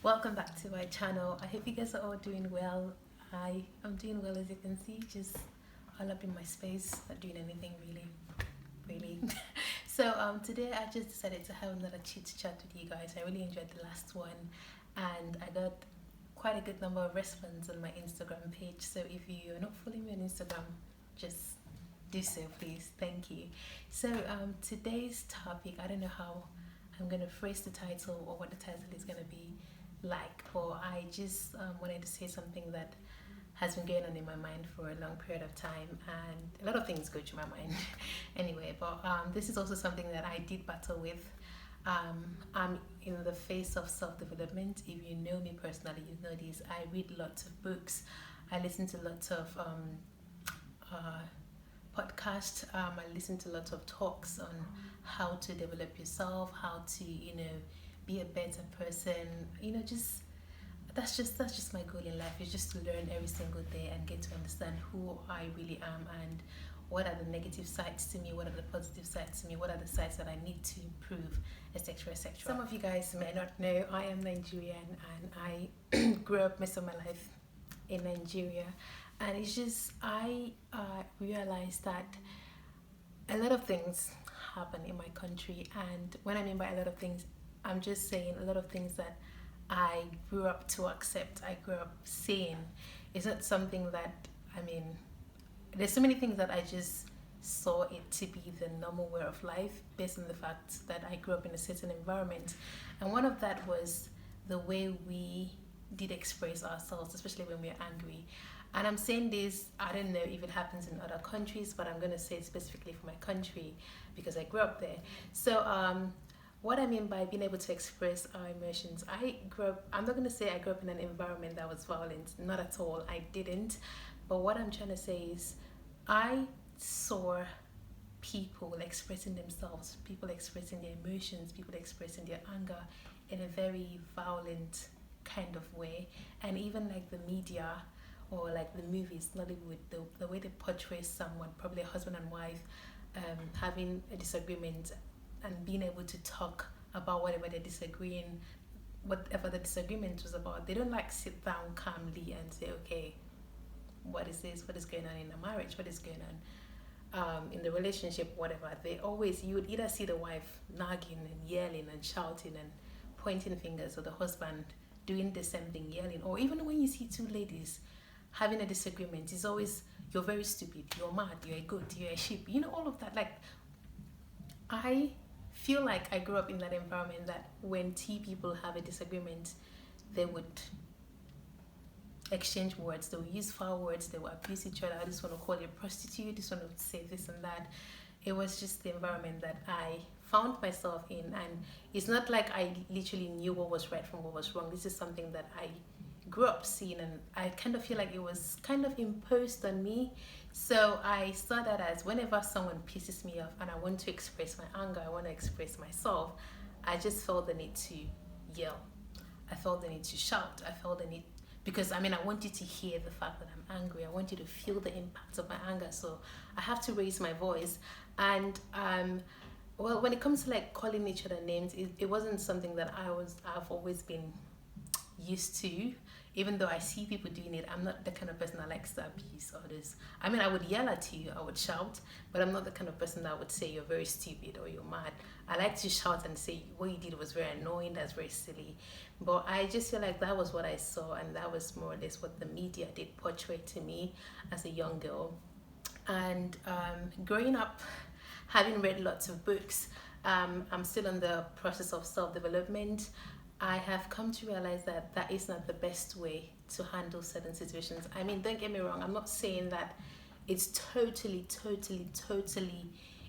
Welcome back to my channel. I hope you guys are all doing well. I am doing well, as you can see, just all up in my space, not doing anything really. So today I just decided to have another chit chat with you guys. I really enjoyed the last one, and I got quite a good number of response on my Instagram page. So if you're not following me on Instagram, just do so, please. Thank you. So today's topic, I don't know how I'm gonna phrase the title or what the title is gonna be like, but I just wanted to say something that has been going on in my mind for a long period of time, and a lot of things go through my mind anyway. But this is also something that I did battle with. I'm in the face of self-development. If you know me personally, you know this. I read lots of books. I listen to lots of podcasts. I listen to lots of talks on how to develop yourself, how to be a better person. Just that's just my goal in life, is just to learn every single day and get to understand who I really am, and what are the negative sides to me, what are the positive sides to me, what are the sides that I need to improve, etc, etc. Some of you guys may not know I am Nigerian, and I grew up most of my life in Nigeria, and it's just I realized that a lot of things happen in my country. And when I mean by a lot of things, I'm just saying a lot of things that I grew up to accept, I grew up seeing. It's not something that, I mean, there's so many things that I just saw it to be the normal way of life based on the fact that I grew up in a certain environment. And one of that was the way we did express ourselves, especially when we're angry. And I'm saying this, I don't know if it happens in other countries, but I'm going to say it specifically for my country because I grew up there. So what I mean by being able to express our emotions, I'm not going to say I grew up in an environment that was violent, not at all, I didn't. But what I'm trying to say is I saw people expressing themselves, people expressing their emotions, people expressing their anger in a very violent kind of way. And even like the media or like the movies, Nollywood, the way they portray someone, probably a husband and wife, having a disagreement and being able to talk about whatever they're disagreeing, whatever the disagreement was about. They don't like sit down calmly and say, okay, what is this? What is going on in the marriage? What is going on in the relationship? Whatever. You would either see the wife nagging and yelling and shouting and pointing fingers, or the husband doing the same thing, yelling. Or even when you see two ladies having a disagreement, it's always, you're very stupid, you're mad, you're a goat, you're a sheep. All of that. Like, I feel like I grew up in that environment that when two people have a disagreement, they would exchange words, they would use foul words, they would abuse each other. I just want to call you a prostitute, this one would say this and that. It was just the environment that I found myself in, and it's not like I literally knew what was right from what was wrong. This is something that I grew up seeing, and I kind of feel like it was kind of imposed on me. So I saw that as whenever someone pisses me off and I want to express my anger, I want to express myself, I just felt the need to yell. I felt the need to shout. I felt the need, because I want you to hear the fact that I'm angry. I want you to feel the impact of my anger. So I have to raise my voice. And well, when it comes to like calling each other names, it wasn't something that I've always been used to. Even though I see people doing it, I'm not the kind of person that likes to abuse others. I would yell at you, I would shout, but I'm not the kind of person that would say you're very stupid or you're mad. I like to shout and say what you did was very annoying, that's very silly. But I just feel like that was what I saw, and that was more or less what the media did portray to me as a young girl. And growing up, having read lots of books, I'm still in the process of self-development. I have come to realize that that is not the best way to handle certain situations. Don't get me wrong, I'm not saying that it's totally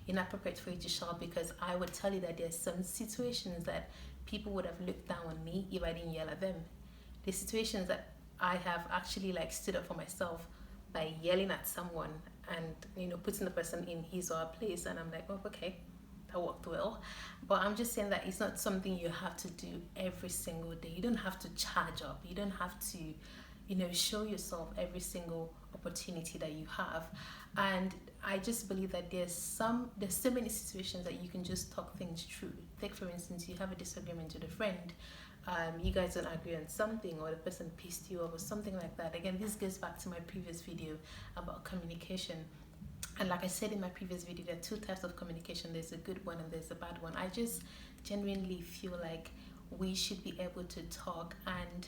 inappropriate for you to shout, because I would tell you that there's some situations that people would have looked down on me if I didn't yell at them. The situations that I have actually like stood up for myself by yelling at someone and putting the person in his or her place, and I'm like, oh, okay, that worked well. But I'm just saying that it's not something you have to do every single day. You don't have to charge up. You don't have to show yourself every single opportunity that you have. And I just believe that there's so many situations that you can just talk things through. Take for instance, you have a disagreement with a friend, you guys don't agree on something, or the person pissed you off or something like that. Again, this goes back to my previous video about communication. And like I said in my previous video, there are two types of communication. There's a good one and there's a bad one. I just genuinely feel like we should be able to talk, and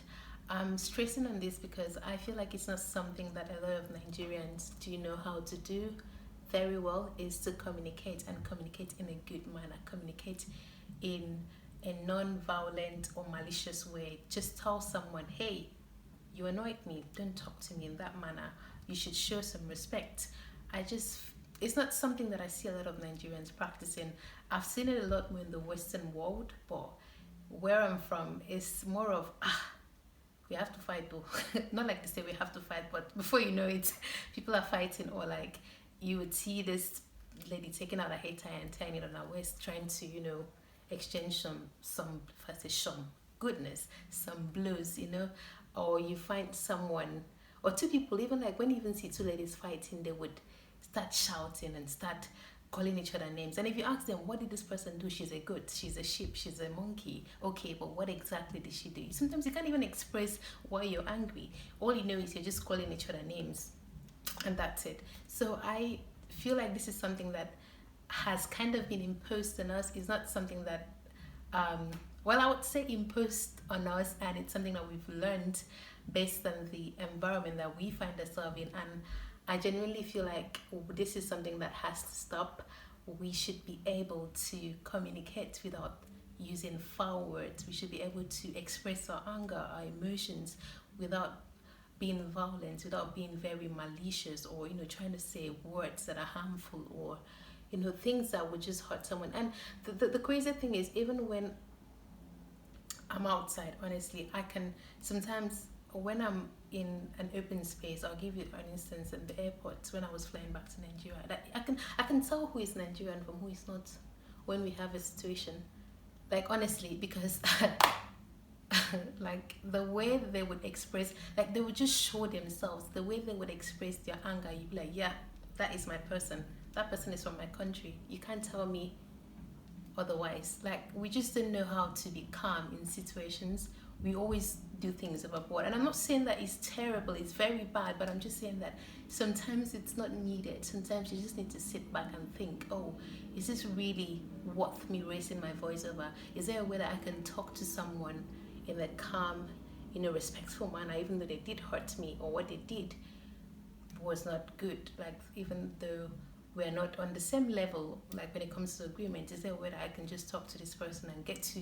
I'm stressing on this because I feel like it's not something that a lot of Nigerians do know how to do very well, is to communicate, and communicate in a good manner, communicate in a non-violent or malicious way. Just tell someone, hey, you annoyed me, don't talk to me in that manner, you should show some respect. It's not something that I see a lot of Nigerians practicing. I've seen it a lot more in the Western world, but where I'm from, it's more of, we have to fight though. Not like to say we have to fight, but before you know it, people are fighting. Or like you would see this lady taking out a hair tie and tying it on her waist, trying to, exchange some goodness, some blows, or you find someone or two people, even like when you even see two ladies fighting, they would start shouting and start calling each other names. And if you ask them, what did this person do? She's a goat, she's a sheep, she's a monkey. Okay, but what exactly did she do? Sometimes you can't even express why you're angry. All you know is you're just calling each other names, and that's it. So I feel like this is something that has kind of been imposed on us. It's not something that, I would say imposed on us, and it's something that we've learned based on the environment that we find ourselves in. And I genuinely feel like this is something that has to stop. We should be able to communicate without using foul words. We should be able to express our anger, our emotions, without being violent, without being very malicious, or trying to say words that are harmful, or things that would just hurt someone. And the crazy thing is, even when I'm outside, honestly, I can sometimes, when I'm in an open space, I'll give you an instance in the airport when I was flying back to Nigeria, that I can tell who is Nigerian from who is not when we have a situation. Like, honestly, because like the way they would express, like they would just show themselves, the way they would express their anger, you'd be like, yeah, that is my person. That person is from my country. You can't tell me otherwise. Like, we just don't know how to be calm in situations. We always do things overboard. And I'm not saying that it's terrible, it's very bad, but I'm just saying that sometimes it's not needed. Sometimes you just need to sit back and think, oh, is this really worth me raising my voice over? Is there a way that I can talk to someone in a calm, respectful manner, even though they did hurt me, or what they did was not good? Like, even though we're not on the same level, like when it comes to agreement, is there a way that I can just talk to this person and get to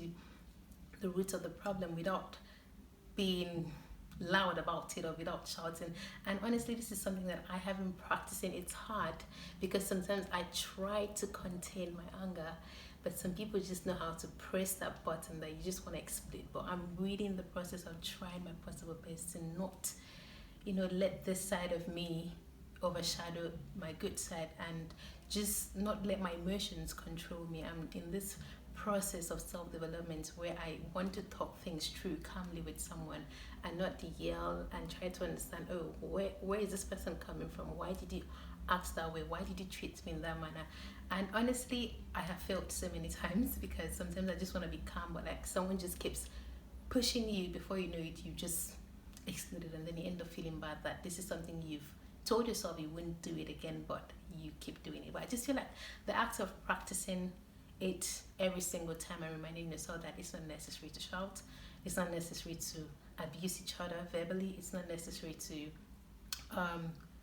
the root of the problem without being loud about it or without shouting? And honestly, this is something that I have been practicing. It's hard because sometimes I try to contain my anger, but some people just know how to press that button that you just want to explode. But I'm really in the process of trying my possible best to not, let this side of me overshadow my good side, and just not let my emotions control me. I'm in this process of self-development where I want to talk things through calmly with someone and not yell, and try to understand, oh, where is this person coming from? Why did you act that way? Why did you treat me in that manner? And honestly, I have failed so many times, because sometimes I just want to be calm, but like someone just keeps pushing you. Before you know it, you just exploded, and then you end up feeling bad that this is something you've told yourself you wouldn't do it again, but you keep doing it. But I just feel like the act of practicing it every single time and reminding yourself that it's not necessary to shout, it's not necessary to abuse each other verbally, it's not necessary to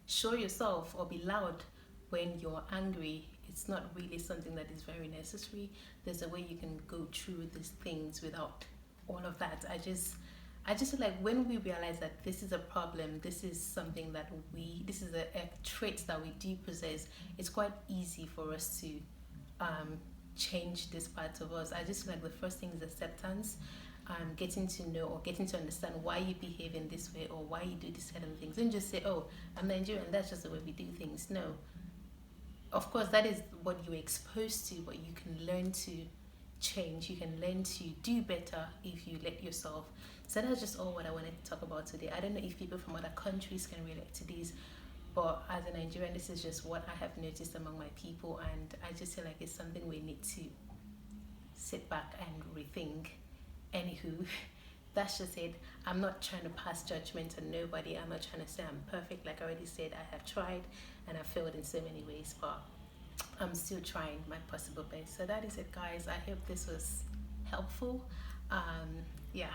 show yourself or be loud when you're angry. It's not really something that is very necessary. There's a way you can go through these things without all of that. I just feel like when we realize that this is a problem, this is something that this is a trait that we do possess, it's quite easy for us to change this part of us. I just feel like the first thing is acceptance, getting to know or getting to understand why you behave in this way or why you do these certain things. Don't just say, oh, I'm Nigerian, that's just the way we do things. No. Of course, that is what you're exposed to, but you can learn to change. You can learn to do better if you let yourself. So that's just all what I wanted to talk about today. I don't know if people from other countries can relate to this, but as a Nigerian, this is just what I have noticed among my people, and I just feel like it's something we need to sit back and rethink. Anywho, that's just it. I'm not trying to pass judgment on nobody. I'm not trying to say I'm perfect. Like I already said, I have tried and I failed in so many ways, but I'm still trying my possible best. So that is it, guys. I hope this was helpful. Yeah.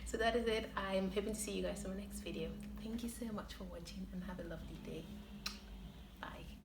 So that is it. I'm hoping to see you guys in my next video. Thank you so much for watching and have a lovely day.